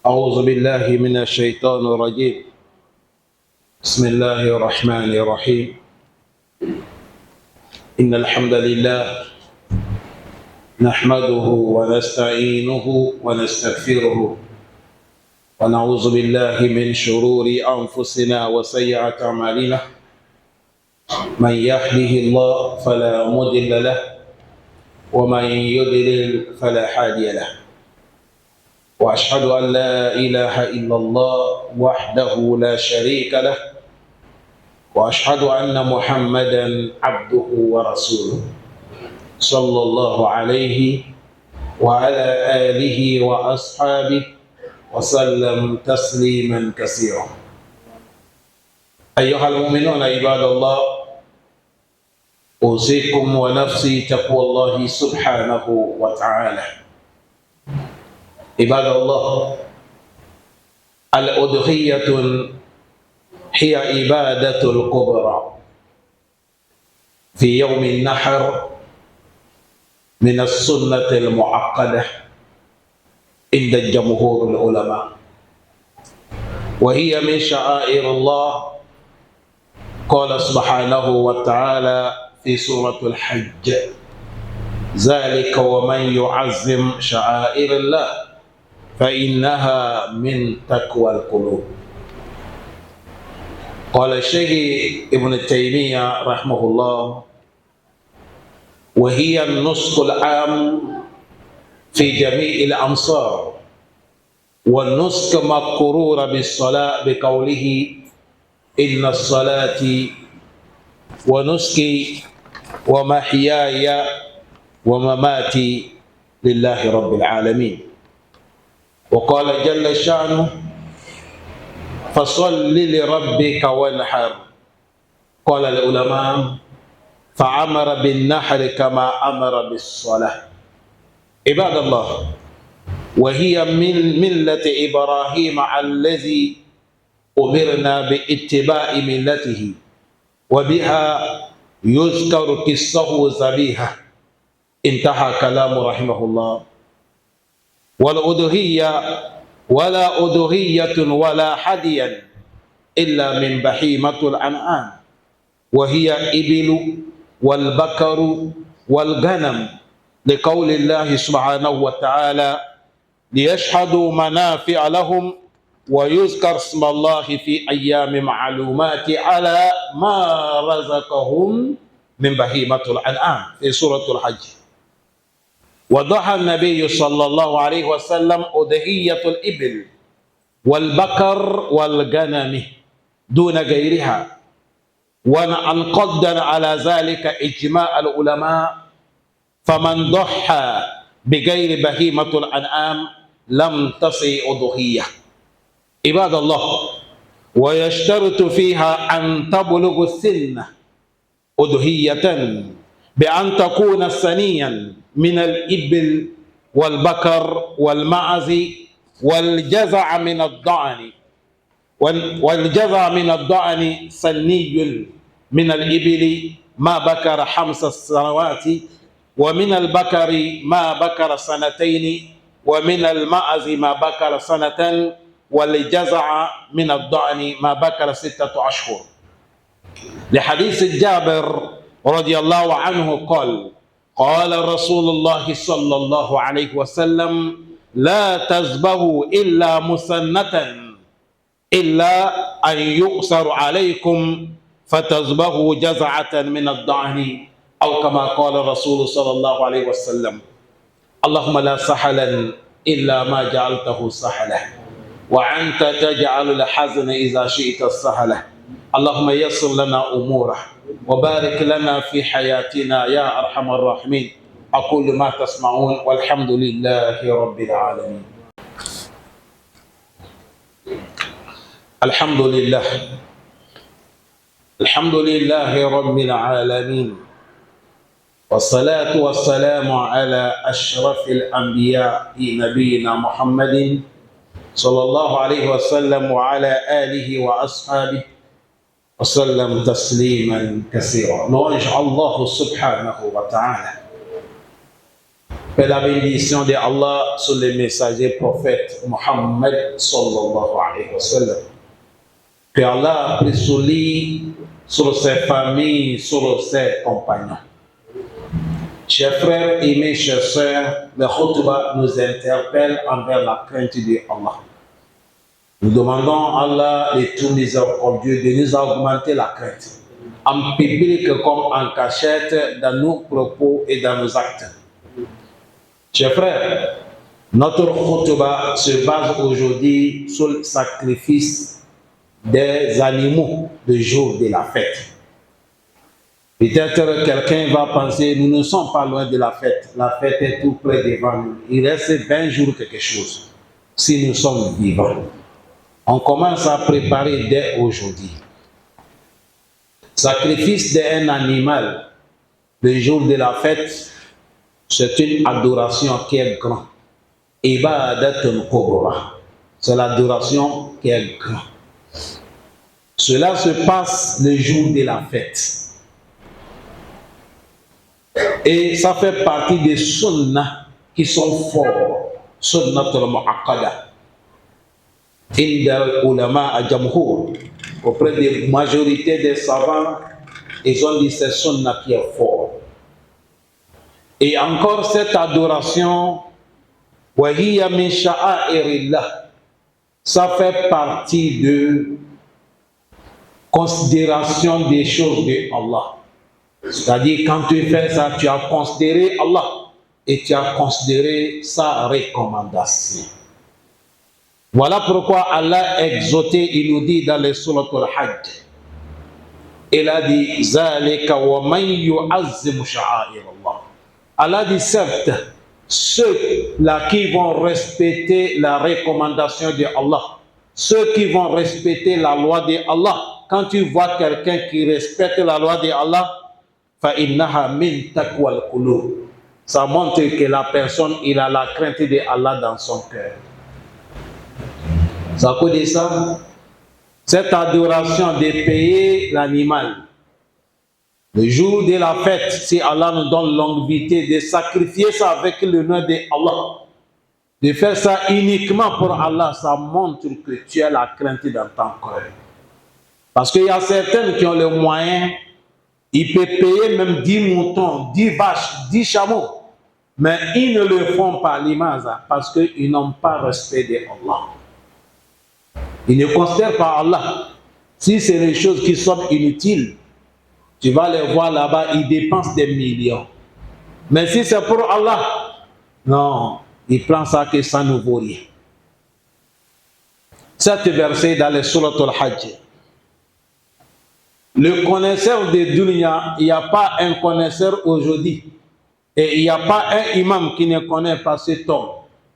أعوذ بالله من الشيطان الرجيم. بسم الله الرحمن الرحيم. إن الحمد لله نحمده ونستعينه ونستغفره ونعوذ بالله من شرور أنفسنا وسيئات أعمالنا. من يهده الله فلا مضل له ومن يضلل فلا هادي له. وأشهد أن لا إله إلا الله وحده لا شريك له وأشهد أن محمدا عبده ورسوله صلى الله عليه وعلى آله وأصحابه وسلم تسليما كثيرا. أيها المؤمنون عباد الله، أوصيكم ونفسي تقوى الله سبحانه وتعالى. عباد الله، الأضحية هي عبادة الكبرى في يوم النحر من السنة المعقدة عند جمهور العلماء، وهي من شعائر الله. قال سبحانه وتعالى في سورة الحج: ذلك ومن يعظم شعائر الله فإنها من تقوى القلوب. قال الشيخ ابن تيمية رحمه الله: وهي النسك العام في جميع الأمصار، والنسك مقرور بالصلاة بقوله: إن الصلاة ونسكي ومحياي ومماتي لله رب العالمين. وقال جل شأنه: فصل لربك وانحر. قال العلماء: فأمر بالنحر كما أمر بالصلاة. عباد الله، وهي من ملة إبراهيم الذي أمرنا باتباع ملته، وبها يذكر قصه ذبيحة. انتهى كلام رحمه الله. والأضحية ولا أضحية ولا هديا إلا من بهيمة الأنعام، وهي إبل والبقر والغنم، لقول الله سبحانه وتعالى: ليشهدوا منافع لهم ويذكر اسم الله في أيام معلومات على ما رزقهم من بهيمة الأنعام في سورة الحج. وضحى النبي صلى الله عليه وسلم أضحية الإبل والبقر والغنم دون غيرها، وأن قدر على ذلك إجماع العلماء. فمن ضحى بغير بهيمة الأنعام لم تصح أضحية. عباد الله، ويشترط فيها أن تبلغ السن أضحية بأن تكون سنيا من الإبل والبقر والمعز والجزع من الضأن، والجزع من الضأن سني من الإبل ما بكر 5 سنوات، ومن البكر ما بكر 2 ومن المعز ما بكر 1 والجزع من الضأن ما بكر 6 أشهر. لحديث جابر رضي الله عنه قال: قال رسول الله صلى الله عليه وسلم: لا تذبحوا إلا مسنة إلا أن يؤثر عليكم فتذبحوا جزعة من الضأن، أو كما قال الرسول صلى الله عليه وسلم: اللهم لا سهلا إلا ما جعلته سهلا وأنت تجعل الحزن إذا شئت سهلا. اللهم يسر لنا أموره وبارك لنا في حياتنا يا أرحم الراحمين. أقول ما تسمعون والحمد لله رب العالمين. الحمد لله، الحمد لله رب العالمين، والصلاة والسلام على أشرف الأنبياء نبينا محمد صلى الله عليه وسلم وعلى آله وأصحابه وسلم تسليما كثيرا. نرجو الله سبحانه وتعالى Paix la bénédiction de Allah sur les messagers prophètes Mohammed sallallahu alayhi wa sallam. Que Allah a pris sur lui, sur ses familles, sur ses compagnons. Chers frères et mes chères sœurs, le khutbah nous interpelle envers la crainte de Allah. Nous demandons à Allah, le tout miséricordieux, de nous augmenter la crainte, en public comme en cachette, dans nos propos et dans nos actes. Chers frères, notre khutbah se base aujourd'hui sur le sacrifice des animaux le jour de la fête. Peut-être quelqu'un va penser, nous ne sommes pas loin de la fête. La fête est tout près devant nous. Il reste 20 jours quelque chose, si nous sommes vivants. On commence à préparer dès aujourd'hui. Sacrifice d'un animal le jour de la fête, c'est une adoration qui est grande. Ibadatun kubra. C'est l'adoration qui est grande. Cela se passe le jour de la fête. Et ça fait partie des sunnahs qui sont forts. Sunnatul mu'akkada. Inda ulama al-jamhur. Auprès des majorités des savants, ils ont dit que c'est sunnah qui est fort. Et encore cette adoration, wa hiya min sha'airillah, ça fait partie de considération des choses de Allah. C'est-à-dire, quand tu fais ça, tu as considéré Allah et tu as considéré sa recommandation. Voilà pourquoi Allah a exhorté, il nous dit dans les sourates al-Hajj, il a dit Zalika wa man yu'azzim sha'air Allah. Allah dit certes, ceux-là qui vont respecter la recommandation de Allah, ceux qui vont respecter la loi de Allah, quand tu vois quelqu'un qui respecte la loi de Allah, فَإِنَّهَا مِن تَقْوَى الْقُلُوبِ. Ça montre que la personne, il a la crainte de Allah dans son cœur. Ça cause de ça, cette adoration de payer l'animal. Le jour de la fête, si Allah nous donne longue vie, de sacrifier ça avec le nom de Allah, de faire ça uniquement pour Allah, ça montre que tu as la crainte dans ton cœur. Parce qu'il y a certains qui ont les moyens. Ils peuvent payer même 10 moutons, 10 vaches, 10 chameaux. Mais ils ne le font pas l'image parce qu'ils n'ont pas respect de Allah. Ils ne considèrent pas Allah. Si c'est des choses qui sont inutiles, tu vas les voir là-bas, ils dépensent des millions. Mais si c'est pour Allah, non, ils prennent ça que ça ne vaut rien. Cet verset dans les sourates al-Hajj. Le connaisseur de dunya, il n'y a pas un connaisseur aujourd'hui. Et il n'y a pas un imam qui ne connaît pas cet homme.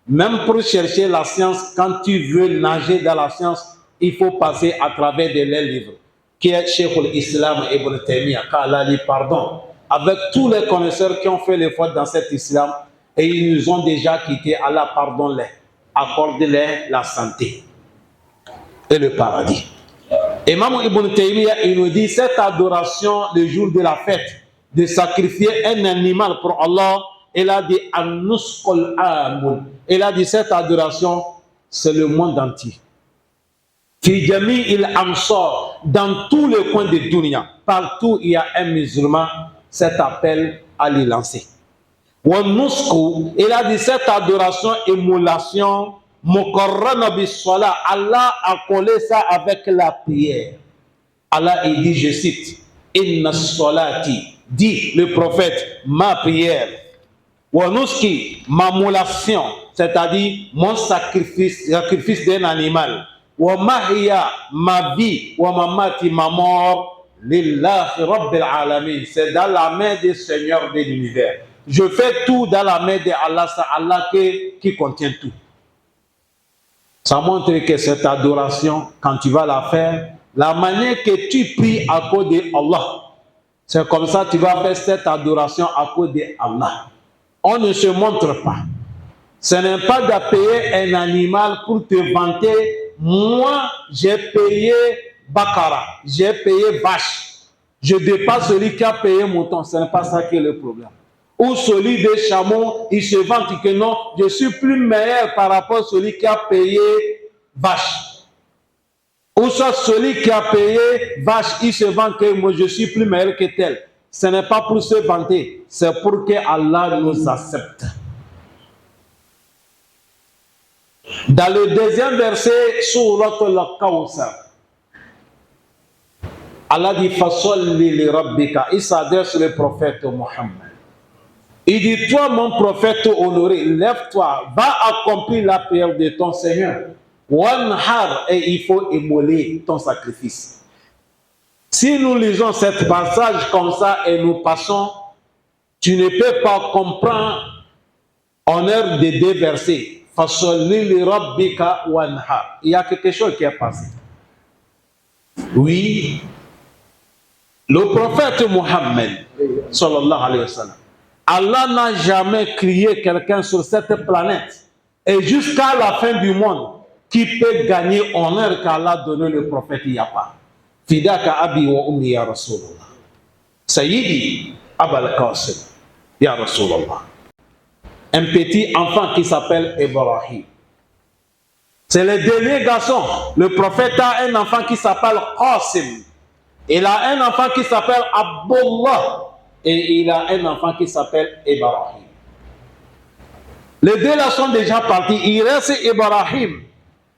Même pour chercher la science, quand tu veux nager dans la science, il faut passer à travers de leurs livres. Qui est Cheikh l'Islam Ibn Taymiyyah, qu'Allah lui pardonne. Avec tous les connaisseurs qui ont fait les fautes dans cet islam, et ils nous ont déjà quittés, Allah pardonne-les. Accorde-les la santé et le paradis. Imam Ibn Taymiyyah, il nous dit cette adoration le jour de la fête, de sacrifier un animal pour Allah, il a dit An-Nuskul Amun. Il a dit cette adoration, c'est le monde entier. Fi Jami il Amsar, dans tous les coins de dunya, partout il y a un musulman, cet appel à l'y lancer. Wa-Nusku, il a dit cette adoration, émulation, Allah a collé ça avec la prière. Allah il dit, je cite, Inna solati, dit le prophète, ma prière. Wa nuski, ma moulation, c'est-à-dire mon sacrifice d'un animal. Wa mahiya, ma vie, wa mamati, ma mort, lillahi rabbil alamin. C'est dans la main des seigneurs de l'univers. Je fais tout dans la main de Allah, c'est Allah qui contient tout. Ça montre que cette adoration, quand tu vas la faire, la manière que tu pries à cause de Allah, c'est comme ça que tu vas faire cette adoration à cause de Allah. On ne se montre pas. Ce n'est pas de payer un animal pour te vanter. Moi, j'ai payé Bakara, j'ai payé vache. Je dépasse celui qui a payé mouton. Ce n'est pas ça qui est le problème. ou celui des chameaux, il se vante que non, je suis plus meilleur par rapport à celui qui a payé vache. Ou soit celui qui a payé vache, il se vante que moi je suis plus meilleur que tel. Ce n'est pas pour se vanter, c'est pour que Allah nous accepte. Dans le deuxième verset, Surat al-Kawthar, Allah dit Fasolli li rabbika. Il s'adresse au prophète Mohammed. Il dit, toi mon prophète honoré, lève-toi, va accomplir la prière de ton Seigneur. Wanhar, et il faut immoler ton sacrifice. Si nous lisons cet passage comme ça et nous passons, tu ne peux pas comprendre en heure de deux versets. Fasolli li rabbika wanhar. Il y a quelque chose qui est passé. Oui, le prophète Mohammed, sallallahu alayhi wa sallam, Allah n'a jamais créé quelqu'un sur cette planète et jusqu'à la fin du monde qui peut gagner honneur qu'Allah a donné le prophète. Il n'y a pas. Fidaka abi wa ummi ya Rasulullah. Sayyidi Abal Qasim ya Rasulullah. Un petit enfant qui s'appelle Ibrahim. C'est le dernier garçon. Le prophète a un enfant qui s'appelle Qasim. Il a un enfant qui s'appelle Abdullah. Et il a un enfant qui s'appelle Ibrahim. Les deux là sont déjà partis. Il reste Ibrahim.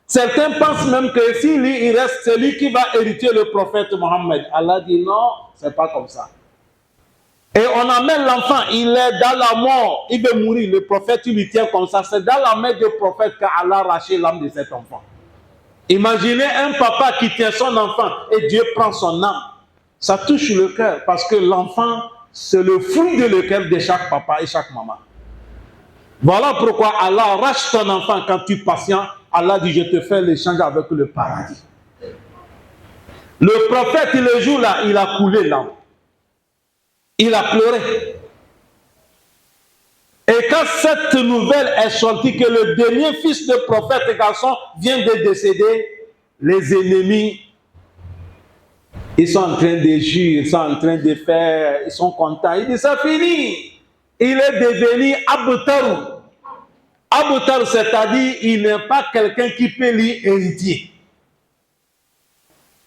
Certains pensent même que si lui, il reste celui qui va hériter le prophète Mohammed. Allah dit non, c'est pas comme ça. Et on amène l'enfant, il est dans la mort, il veut mourir. Le prophète, il lui tient comme ça. C'est dans la main du prophète qu'Allah a arraché l'âme de cet enfant. Imaginez un papa qui tient son enfant et Dieu prend son âme. Ça touche le cœur parce que l'enfant, c'est le fruit de le cœur de chaque papa et chaque maman. Voilà pourquoi Allah arrache ton enfant quand tu patientes. Allah dit, je te fais l'échange avec le paradis. Le prophète, le jour-là, il a coulé l'âme. Il a pleuré. Et quand cette nouvelle est sortie que le dernier fils de prophète et garçon vient de décéder, les ennemis, ils sont en train de jurer, ils sont en train de faire, ils sont contents. Il dit, ça finit. Il est devenu Aboutar. Aboutar, c'est-à-dire, il n'est pas quelqu'un qui peut lui hériter.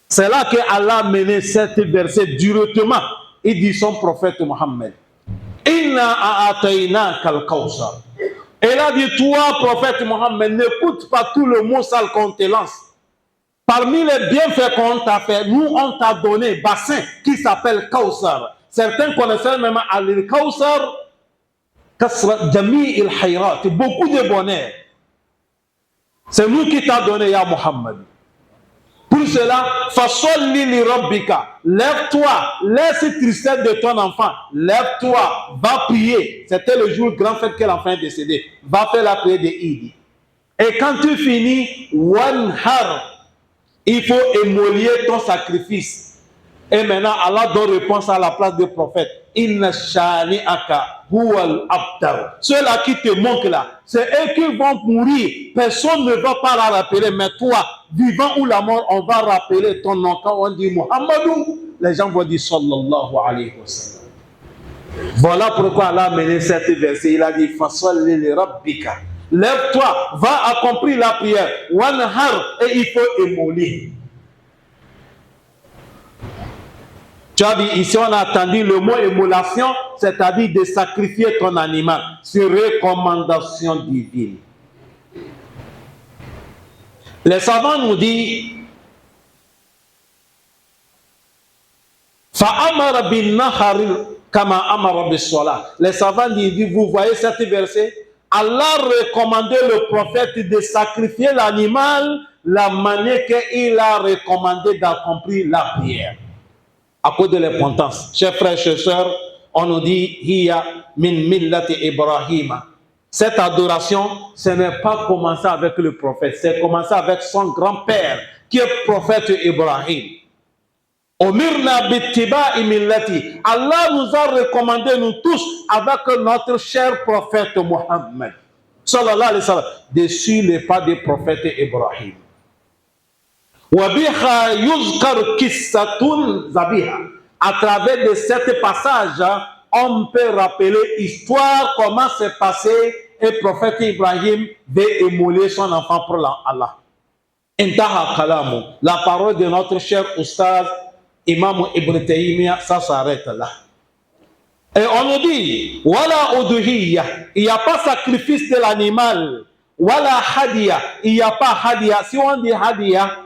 C'est là que Allah a mené cette verset directement. Il dit son prophète Mohammed. Inna a'atayna kal kawsar. Et là dit, toi, prophète Mohammed, n'écoute pas tout le mot sale qu'on te lance. Parmi les bienfaits qu'on t'a fait, nous, on t'a donné un bassin qui s'appelle Kawsar. Certains connaissaient même al-Kawsar, Jami il-Hayrat, beaucoup de bonheur. C'est nous qui t'a donné, ya Mohammed. Pour cela, fasolli li rabbika. Lève-toi, laisse tristesse de ton enfant. Lève-toi, va prier. C'était le jour grand fête que l'enfant est décédé. Va faire la prière de Idi. Et quand tu finis, wanhar, il faut émolier ton sacrifice. Et maintenant, Allah donne réponse à la place du prophète. Inna shani'aka huwal abtar. Ceux-là qui te manquent là, c'est eux qui vont mourir. Personne ne va pas la rappeler. Mais toi, vivant ou la mort, on va rappeler ton nom. Quand on dit Muhammadou, les gens vont dire sallallahu alayhi wa sallam. Voilà pourquoi Allah a mené cette verset. Il a dit fasolli li rabbika. Lève-toi, va accomplir la prière. Wanhar, et il faut émolir. Tu as dit, ici on a entendu le mot émolation, c'est-à-dire de sacrifier ton animal. C'est recommandation divine. Les savants nous disent, Fa'amara bin nahari kama amara bis salat. Les savants disent, vous voyez cet verset? Allah recommandait le prophète de sacrifier l'animal la manière qu'il a recommandé d'accomplir la prière. À cause de l'importance. Chers frères, chers sœurs, on nous dit Hiya min millati Ibrahim. Cette adoration, ce n'est pas commencé avec le prophète, c'est commencé avec son grand-père, qui est prophète Ibrahim. Umirna bittiba'i millati. Allah nous a recommandé, nous tous, avec notre cher prophète Mohammed, sallallahu alayhi wa sallam, de suivre les pas du prophète Ibrahim. À travers de cet passage, on peut rappeler l'histoire, comment c'est passé, et le prophète Ibrahim veut émouler son enfant pour Allah. Intaha kalamu. La parole de notre cher Oustaz Imam Ibn Taymiyyah, ça s'arrête là. Et on nous dit, Wala uduhiyya, il n'y a pas sacrifice de l'animal. Wala hadiya, il n'y a pas hadiya. Si on dit hadiya,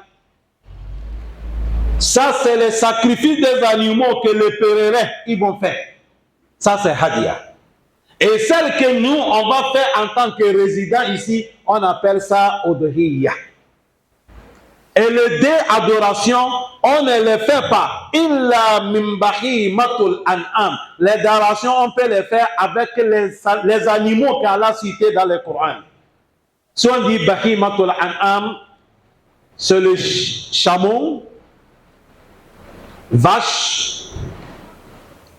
ça c'est le sacrifice des animaux que les pèlerins ils vont faire. Ça c'est hadiya. Et celle que nous on va faire en tant que résidents ici, on appelle ça uduhiyya. Et les deux adorations, on ne les fait pas. Illa min bahimatul an'am. Les adorations, on peut les faire avec les animaux qu'Allah a cités dans le Coran. Si on dit bahimatul an'am, c'est le chameau, vache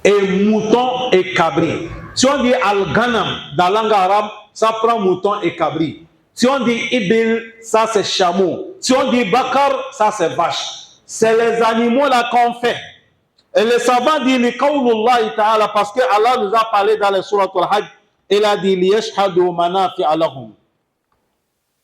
et mouton et cabri. Si on dit al-ghanam dans la langue arabe, ça prend mouton et cabri. Si on dit ibil, ça c'est chameau. Si on dit bakar, ça c'est vache. C'est les animaux là qu'on fait. Et les savants disent li qawlullahi ta'ala, parce que Allah nous a parlé dans les sourates al-Hajj, il a dit li yashhadu manafi'a lahum.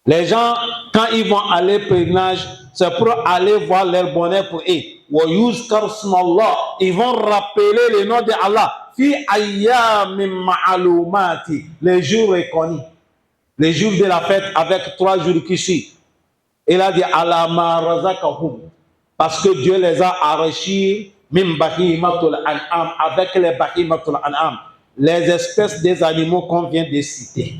Les gens, quand ils vont aller pèlerinage, c'est pour aller voir leur bonheur pour eux. Wa yuzkar smallah, ils vont rappeler le nom de Allah. Fi ayyamin ma'lumati, les jours reconnus. Les jours de la fête avec 3 jours qui suivent. Il a dit Alama razaqahum, parce que Dieu les a enrichis min bahimatul an'am, avec les bahimatul an'am, les espèces des animaux qu'on vient de citer.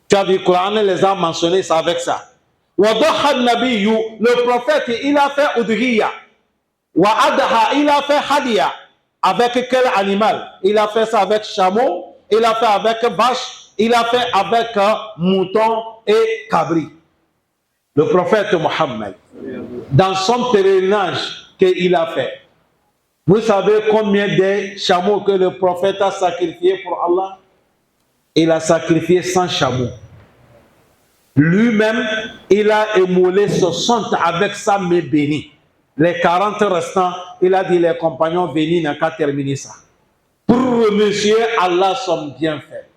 Tu as vu, le Coran les a mentionnés, c'est avec ça. Wadaha nabiyyu, le prophète, il a fait udhiyya. Wa adha, il a fait hadiya. Avec quel animal? Il a fait ça avec chameau, il a fait avec vache, il a fait avec mouton et cabri. Le prophète Mohammed, dans son pèlerinage qu'il a fait, vous savez combien de chameaux que le prophète a sacrifié pour Allah? Il a sacrifié 100 chameaux. Lui-même, il a émoulé 60 avec sa main bénie. Les 40 restants, il a dit les compagnons, venez, n'a qu'à terminer ça. Pour remercier Allah son bienfait.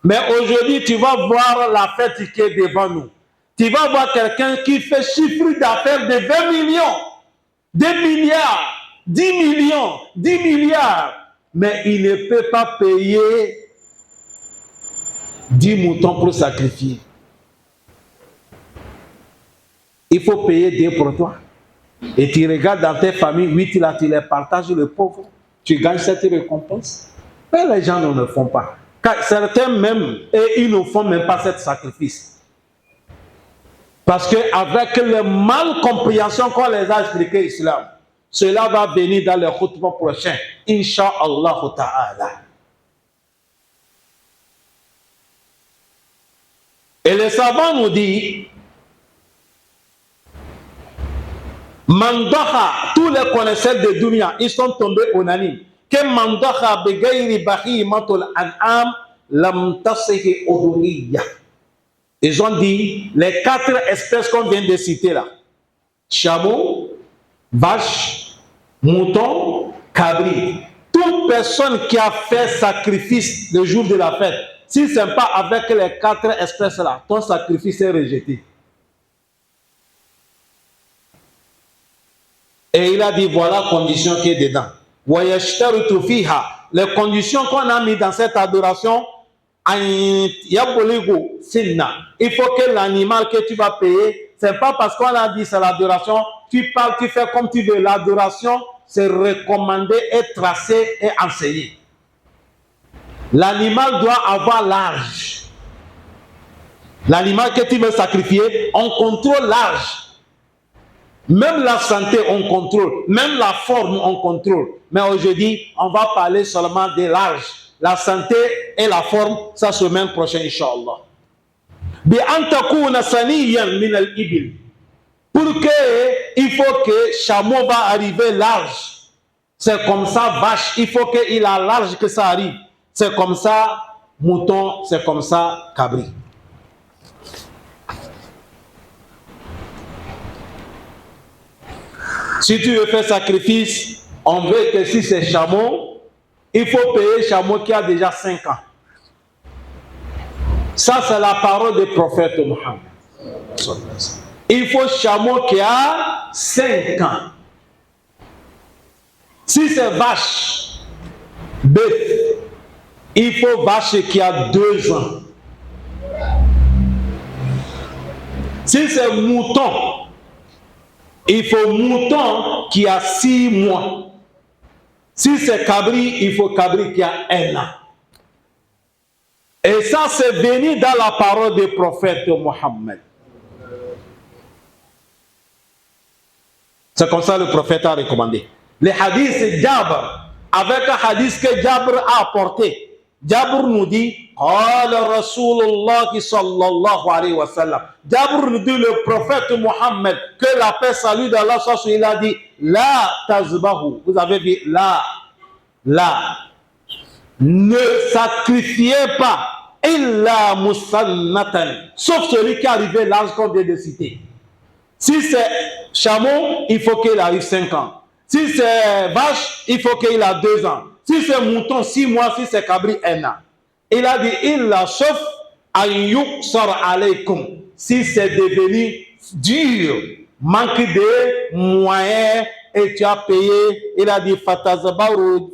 Mais aujourd'hui, tu vas voir la fête qui est devant nous. Tu vas voir quelqu'un qui fait chiffre d'affaires de 20 millions, 2 milliards, 10 millions, 10 milliards. Mais il ne peut pas payer 10 moutons pour sacrifier. Il faut payer 2 pour toi. Et tu regardes dans tes familles, 8 là, tu les partages le pauvre. Tu gagnes cette récompense. Mais les gens ne le font pas. Car certains même, et ils ne font même pas ce sacrifice. Parce qu'avec la mal compréhension qu'on les a expliqué l'islam, cela va venir dans le khutbah prochain. Inch'Allah ta'ala. Et les savants nous disent, Mandaha, tous les connaisseurs de dunya, ils sont tombés unanimes. Que mandaha begayri bahimatul an'am lam tasihi uduhiyya. Ils ont dit les 4 espèces qu'on vient de citer là. Chameau, vache, mouton, cabri. Toute personne qui a fait sacrifice le jour de la fête, si ce n'est pas avec les 4 espèces là, ton sacrifice est rejeté. Et il a dit, voilà la condition qui est dedans. Les conditions qu'on a mis dans cette adoration, il faut que l'animal que tu vas payer, ce n'est pas parce qu'on a dit c'est l'adoration, tu parles, tu fais comme tu veux. L'adoration, c'est recommandé et tracé et enseigné. L'animal doit avoir l'âge. L'animal que tu veux sacrifier, on contrôle l'âge. Même la santé, on contrôle. Même la forme, on contrôle. Mais aujourd'hui, on va parler seulement de l'âge. La santé et la forme, ça semaine prochaine, Inch'Allah. Pour que, il faut que chameau va arriver large. C'est comme ça, vache, il faut qu'il a large que ça arrive. C'est comme ça, mouton, c'est comme ça, cabri. Si tu veux faire sacrifice, on veut que si c'est chameau, il faut payer chameau qui a déjà 5 ans. Ça, c'est la parole du prophète Mohammed. Il faut chameau qui a 5 ans. Si c'est vache, bœuf, il faut vache qui a 2 ans. Si c'est mouton, il faut mouton qui a 6 mois. Si c'est cabri, il faut cabri qui a 1 an. Et ça, c'est venu dans la parole du prophète Mohammed. C'est comme ça que le prophète a recommandé. Le hadith Jabr, avec un hadith que Jabr a apporté. Jabr nous dit, Qala Rasulullah sallallahu alayhi wa sallam. Jabr nous dit, le prophète Mohammed, que la paix salue d'Allah, il a dit, La tazbahu. Vous avez vu, la. Ne sacrifiez pas, illa musannatan. Sauf celui qui est arrivé l'âge qu'on vient de citer. Si c'est chameau, il faut qu'il arrive 5 ans. Si c'est vache, il faut qu'il ait 2 ans. Si c'est mouton, 6 mois. Si c'est cabri, 1 an. Il a dit, illa sauf an yuqsar alaykum. Si c'est devenu dur, manque de moyens, et tu as payé, il a dit, fatazbahu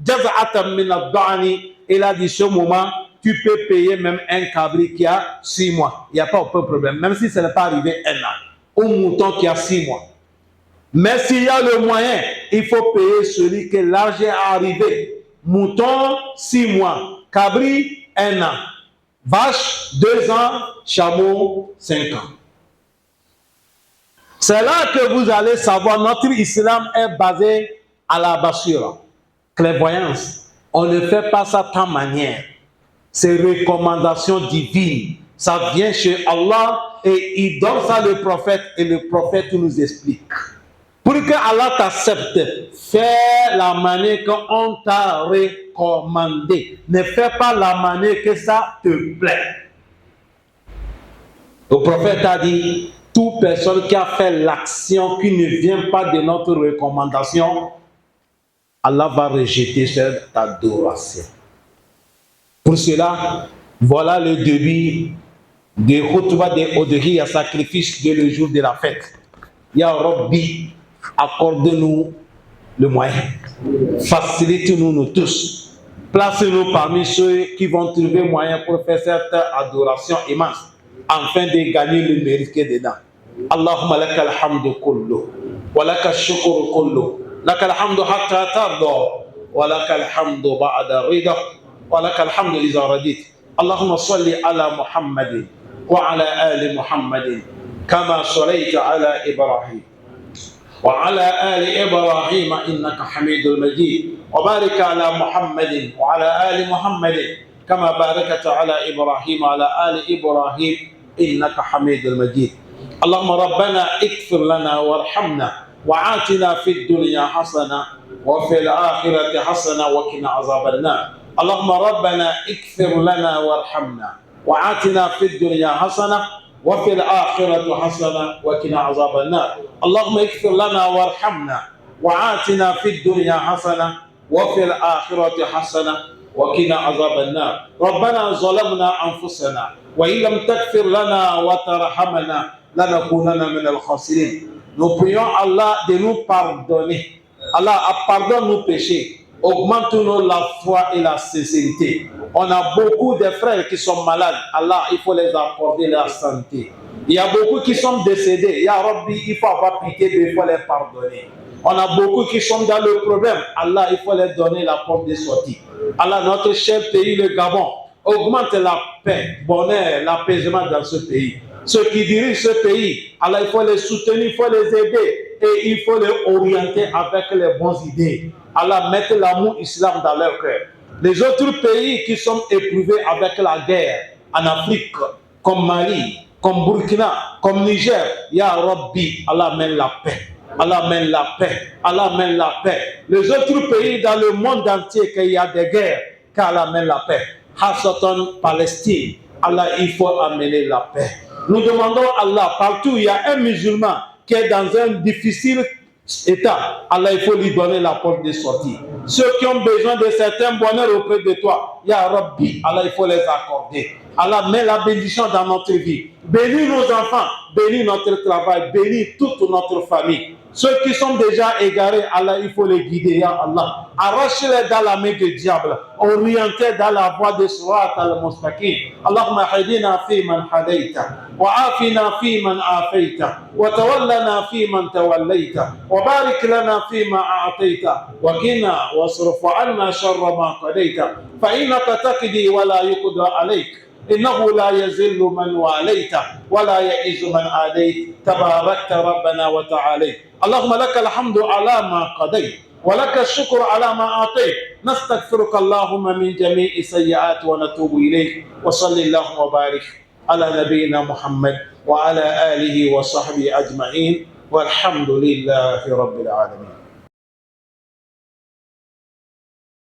jaz'atan min ad-da'ni. Il a dit, ce moment, tu peux payer même un cabri qui a 6 mois. Il n'y a pas aucun problème. Même si ça n'est pas arrivé 1 an. Ou mouton qui a 6 mois. Mais s'il y a le moyen, il faut payer celui que l'argent est arrivé. Mouton, 6 mois. Cabri, 1 an. Vache, 2 ans. Chameau, 5 ans. C'est là que vous allez savoir, notre islam est basé à la basura, clairvoyance. On ne fait pas ça de ta manière. C'est recommandation divine. Ça vient chez Allah et il donne ça au prophète et le prophète nous explique. Pour que Allah t'accepte, fais la manière qu'on t'a recommandé. Ne fais pas la manière que ça te plaît. Le prophète a dit, toute personne qui a fait l'action qui ne vient pas de notre recommandation, Allah va rejeter cette adoration. Pour cela, voilà le début des khutbah de Odhi à sacrifice de le jour de la fête. Ya Rabbi, accorde-nous le moyen. Facilite-nous nous tous. Placez-nous parmi ceux qui vont trouver moyen pour faire cette adoration immense, afin de gagner le mérite qui est dedans. Allahumma laka alhamdu kullu, wa laka shukru kullu, laka alhamdu hatta tarda, wa laka alhamdu ba'da rida, wa laka alhamdu iza radit. Allahumma salli ala Muhammadin wa ala ali Muhammadin, kama sallaita ala Ibrahim. وعلى آل إبراهيم إنك حميد مجيد وبارك على محمد وعلى آل محمد كما باركت على إبراهيم وعلى آل إبراهيم إنك حميد مجيد اللهم ربنا اغفر لنا وارحمنا وآتنا في الدنيا حسنة وفي الآخرة حسنة وقنا عذاب النار اللهم ربنا اغفر لنا وارحمنا وآتنا في الدنيا حسنة وفي الآخرة حسنة وقنا عذاب النار اللهم اغفر لنا وارحمنا وآتنا في الدنيا حسنة وفي الآخرة حسنة وقنا عذاب النار ربنا ظلمنا أنفسنا وإن لم تغفر لنا وترحمنا لنكونن من الخاسرين. Nous prions Allah de nous pardonner. Allah pardonne nos péchés. Augmente-nous la foi et la sincérité. On a beaucoup de frères qui sont malades. Allah, il faut les accorder la santé. Il y a beaucoup qui sont décédés. Ya Rabbi, il faut avoir pitié, il faut les pardonner. On a beaucoup qui sont dans le problème. Allah, il faut leur donner la porte de sortie. Allah, notre cher pays, le Gabon, augmente la paix, bonheur, l'apaisement dans ce pays. Ceux qui dirigent ce pays, Allah, il faut les soutenir, il faut les aider et il faut les orienter avec les bonnes idées. Allah, mette l'amour islam dans leur cœur. Les autres pays qui sont éprouvés avec la guerre, en Afrique, comme Mali, comme Burkina, comme Niger, Ya Rabbi, Allah mène la paix. Allah mène la paix. Allah mène la paix. Les autres pays dans le monde entier qu'il y a des guerres, qu'Allah mène la paix. Hassatan, Palestine, Allah, il faut amener la paix. Nous demandons à Allah, partout où il y a un musulman qui est dans une difficile état, Allah, il faut lui donner la porte de sortie. Ceux qui ont besoin de certains bonheurs auprès de toi, Ya Rabbi, Allah, il faut les accorder. Allah, mets la bénédiction dans notre vie. Bénis nos enfants, bénis notre travail, bénis toute notre famille. Ceux qui sont déjà égarés, Allah, il faut les guider, Ya Allah. Arrache-les dans la main du diable. Orientez dans la voie de Surat al-Mustaqim. Allahumma hadina fi man hadayta. وعافنا فيمن عافيت وتولنا فيمن توليت وبارك لنا فيما أعطيت وقنا واصرف عنا شر ما قضيت فإنك تقضي ولا يقضى عليك إنه لا يذل من واليت ولا يعز من عاديت تباركت ربنا وتعاليت اللهم لك الحمد على ما قضيت ولك الشكر على ما أعطيت نستغفرك اللهم من جميع السيئات ونتوب إليك وصل اللهم وبارك على نبينا محمد وعلى آله وصحبه أجمعين والحمد لله رب العالمين.